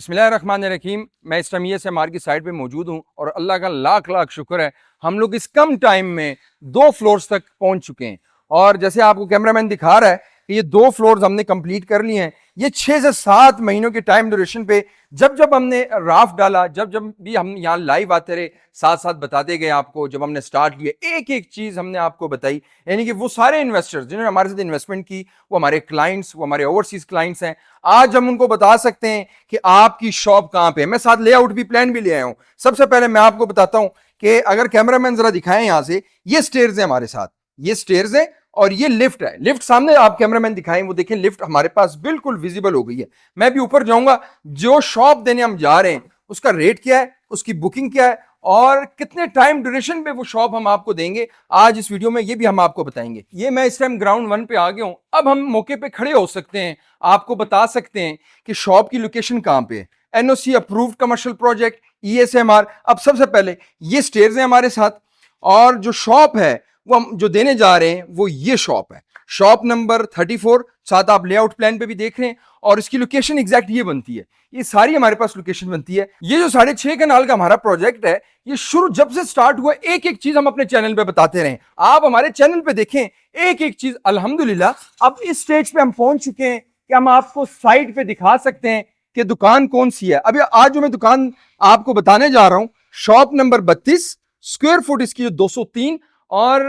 बिस्मिल्लाहिर्रहमानिर्रहीम। मैं इस टाइम ESMR की साइट पे मौजूद हूँ और अल्लाह का लाख लाख शुक्र है, हम लोग इस कम टाइम में 2 फ्लोर्स तक पहुंच चुके हैं। और जैसे आपको कैमरामैन दिखा रहा है कि ये 2 फ्लोर्स हमने कंप्लीट कर लिए हैं। ये 6 से 7 महीनों के टाइम ड्यूरेशन पे जब जब हमने राफ्ट डाला, जब जब भी हम यहाँ लाइव आते रहे, साथ साथ बताते गए आपको। जब हमने स्टार्ट किया एक एक चीज हमने आपको बताई, यानी कि वो सारे इन्वेस्टर्स जिन्होंने हमारे साथ इन्वेस्टमेंट की, वो हमारे क्लाइंट्स, वो हमारे ओवरसीज क्लाइंट्स हैं। आज हम उनको बता सकते हैं कि आपकी शॉप कहां पे है। मैं साथ लेआउट भी प्लान भी ले आया हूं। सबसे पहले मैं आपको बताता हूं कि अगर कैमरामैन जरा दिखाएं, यहां से ये स्टेयर्स है हमारे साथ, ये स्टेयर्स है और ये लिफ्ट है। लिफ्ट सामने आप कैमरामैन दिखाएं, वो देखें लिफ्ट हमारे पास बिल्कुल विजिबल हो गई है। मैं भी ऊपर जाऊंगा। जो शॉप देने हम जा रहे हैं उसका रेट क्या है, उसकी बुकिंग क्या है और कितने टाइम ड्यूरेशन पे वो शॉप हम आपको देंगे, आज इस वीडियो में ये भी हम आपको बताएंगे। ये मैं इस टाइम ग्राउंड 1 पे आ गया हूं। अब हम मौके पे खड़े हो सकते हैं, आपको बता सकते हैं कि शॉप की लोकेशन कहां पे है। NOC approved commercial project, ESMR। अब सबसे पहले ये स्टेयर्स हैं हमारे साथ और जो शॉप है वो हम जो देने जा रहे हैं वो ये शॉप है, शॉप नंबर 34। साथ आप लेआउट प्लान पे भी देख रहे हैं और इसकी लोकेशन एग्जैक्ट ये बनती है। ये सारी हमारे पास लोकेशन बनती है। ये जो 6.5 कनाल का हमारा प्रोजेक्ट है, ये शुरू जब से स्टार्ट हुआ एक एक चीज हम अपने चैनल पे बताते रहे। आप हमारे चैनल पे देखें एक एक चीज। अल्हम्दुलिल्लाह अब इस स्टेज पे हम पहुंच चुके हैं कि हम आपको साइट पे दिखा सकते हैं कि दुकान कौन सी है। अभी आज जो मैं दुकान आपको बताने जा रहा हूं, शॉप नंबर 32, स्क्वायर फुट इसकी जो 203 और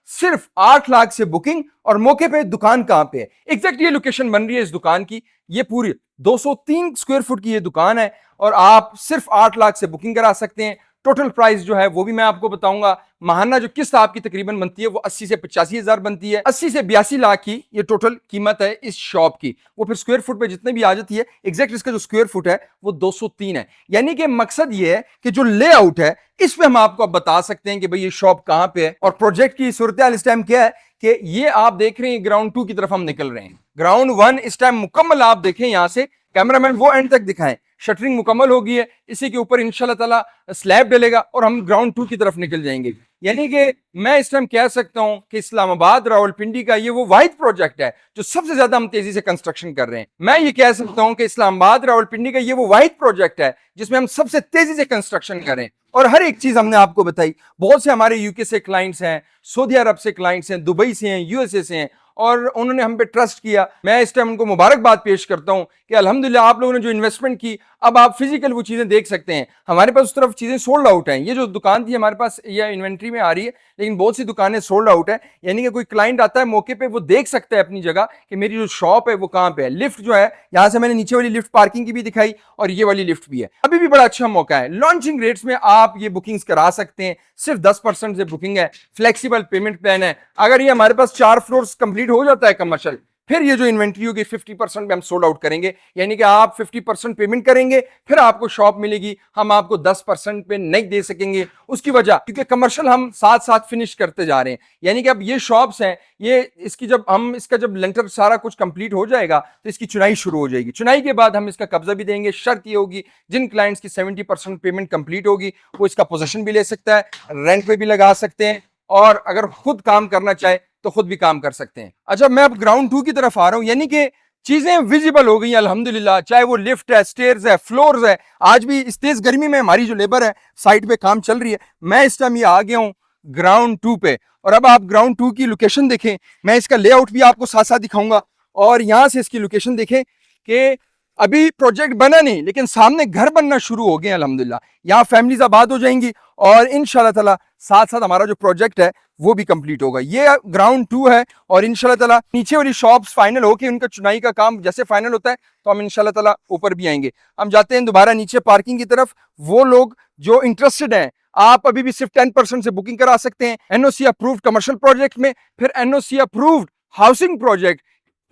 सिर्फ 8 लाख से बुकिंग। और मौके पे दुकान कहां पे है, एग्जैक्ट ये लोकेशन बन रही है इस दुकान की। ये पूरी 203 स्क्वायर फुट की ये दुकान है और आप सिर्फ 8 लाख से बुकिंग करा सकते हैं। टोटल प्राइस जो है वो भी मैं आपको बताऊंगा। माहाना जो किस्त आपकी तकरीबन बनती है वो 80 से 85 हजार बनती है। 80 से 82 लाख की ये टोटल कीमत है इस शॉप की। वो फिर स्क्वायर फुट पे जितने भी आ जाती है, एग्जैक्ट इसका जो स्क्वायर फुट है वो 203 है। यानी कि मकसद ये है कि जो लेआउट है इस पे हम आपको अब बता सकते हैं कि भाई ये शॉप कहां पे है। और प्रोजेक्ट की सूरत हाल इस टाइम क्या है कि ये आप देख रहे हैं ग्राउंड 2 की तरफ हम निकल रहे हैं। ग्राउंड 1 इस टाइम मुकम्मल आप देखें, यहां से कैमरामैन वो एंड तक दिखाएं। शटरिंग मुकम्मल हो गई है, इसी के ऊपर इंशाल्लाह ताला स्लैब डलेगा और हम ग्राउंड 2 की तरफ निकल जाएंगे। यानी कि मैं इस टाइम कह सकता हूं कि इस्लामाबाद रावलपिंडी का ये वो वाहिद प्रोजेक्ट है जो सबसे ज्यादा हम तेजी से कंस्ट्रक्शन कर रहे हैं। मैं ये कह सकता हूं कि इस्लामाबाद रावलपिंडी का ये वो वाहिद प्रोजेक्ट है जिसमें हम सबसे तेजी से कंस्ट्रक्शन करें और हर एक चीज हमने आपको बताई। बहुत से हमारे यूके से क्लाइंट्स हैं, सऊदी अरब से क्लाइंट्स हैं, दुबई से हैं, USA से हैं और उन्होंने हम पे ट्रस्ट किया। मैं इस टाइम उनको मुबारकबाद पेश करता हूं कि अल्हम्दुलिल्लाह आप लोगों ने जो इन्वेस्टमेंट की, अब आप फिजिकल वो चीजें देख सकते हैं। हमारे पास उस तरफ चीजें सोल्ड आउट हैं। ये जो दुकान थी हमारे पास ये इन्वेंट्री में आ रही है, लेकिन बहुत सी दुकानें सोल्ड आउट है। यानी कि कोई क्लाइंट आता है मौके पे वो देख सकता है अपनी जगह कि मेरी जो शॉप है वो कहां पे है। लिफ्ट जो है यहां से मैंने नीचे वाली लिफ्ट पार्किंग की भी दिखाई और ये वाली लिफ्ट भी है। अभी भी बड़ा अच्छा मौका है। लॉन्चिंग रेट्स में आप ये बुकिंग्स करा सकते हैं। सिर्फ 10% से बुकिंग है, फ्लेक्सिबल पेमेंट प्लान है। अगर ये हमारे पास 4 फ्लोर्स कंप्लीट हो जाता है कमर्शियल, फिर ये जो इन्वेंट्री होगी 50% पे हम सोल्ड आउट करेंगे। यानी कि आप 50% पेमेंट करेंगे, फिर आपको शॉप मिलेगी। हम आपको 10% पे नहीं दे सकेंगे। उसकी वजह क्योंकि कमर्शियल हम साथ साथ फिनिश करते जा रहे हैं। यानी कि अब ये शॉप्स हैं, ये इसकी जब लेंटर सारा कुछ कंप्लीट हो जाएगा तो इसकी चुनाई शुरू हो जाएगी। चुनाई के बाद हम इसका कब्जा भी देंगे। शर्त ये होगी जिन क्लाइंट्स की 70% पेमेंट कंप्लीट होगी वो इसका पोजेशन भी ले सकता है, रेंट पे भी लगा सकते हैं और अगर खुद काम करना चाहे तो खुद भी काम कर सकते हैं। अच्छा, मैं अब ग्राउंड 2 की तरफ आ रहा हूं। यानी कि चीजें विजिबल हो गई अल्हम्दुलिल्लाह, चाहे वो लिफ्ट है, स्टेयर्स है, फ्लोर्स है। आज भी इस तेज गर्मी में हमारी जो लेबर है साइट पे काम चल रही है। मैं इस टाइम ये आ गया हूं ग्राउंड 2 पे और अब आप ग्राउंड 2 की लोकेशन देखें। मैं इसका लेआउट भी आपको साथ साथ दिखाऊंगा और यहां से इसकी लोकेशन देखें कि अभी प्रोजेक्ट बना नहीं लेकिन सामने घर बनना शुरू हो गए अल्हम्दुलिल्लाह। यहाँ फैमिलीज आबाद हो जाएंगी और इंशाल्लाह ताला साथ साथ हमारा जो प्रोजेक्ट है वो भी कंप्लीट होगा। ये ग्राउंड 2 है और इंशाल्लाह ताला नीचे वाली शॉप्स फाइनल होके उनका चुनाई का काम जैसे फाइनल होता है तो हम इंशाल्लाह ताला ऊपर भी आएंगे। हम जाते हैं दोबारा नीचे पार्किंग की तरफ। वो लोग जो इंटरेस्टेड हैं, आप अभी भी सिर्फ 10% से बुकिंग करा सकते हैं। NOC अप्रूव्ड कमर्शियल प्रोजेक्ट में, फिर NOC अप्रूव्ड हाउसिंग प्रोजेक्ट,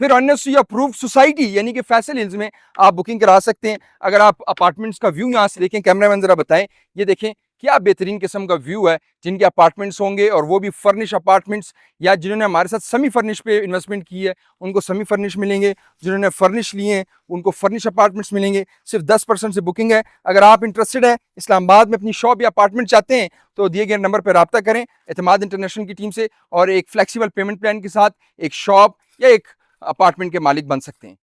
फिर NOC अप्रूव्ड सोसाइटी यानी कि फैसल हिल्स में आप बुकिंग करा सकते हैं। अगर आप अपार्टमेंट्स का व्यू यहां से देखें, कैमरामैन जरा बताएं, ये देखें क्या बेहतरीन किस्म का व्यू है। जिनके अपार्टमेंट्स होंगे और वो भी फर्निश अपार्टमेंट्स, या जिन्होंने हमारे साथ सेमी फर्निश पे इन्वेस्टमेंट की है उनको सेमी फर्निश मिलेंगे, जिन्होंने फर्निश लिए हैं उनको फर्निश अपार्टमेंट्स मिलेंगे। सिर्फ 10% से बुकिंग है। अगर आप इंटरेस्टेड है, इस्लामाबाद में अपनी शॉप या अपार्टमेंट चाहते हैं तो दिए गए नंबर पर रब्ता करें एतमाद इंटरनेशनल की टीम से और एक फ्लेक्सिबल पेमेंट प्लान के साथ एक शॉप या एक अपार्टमेंट के मालिक बन सकते हैं।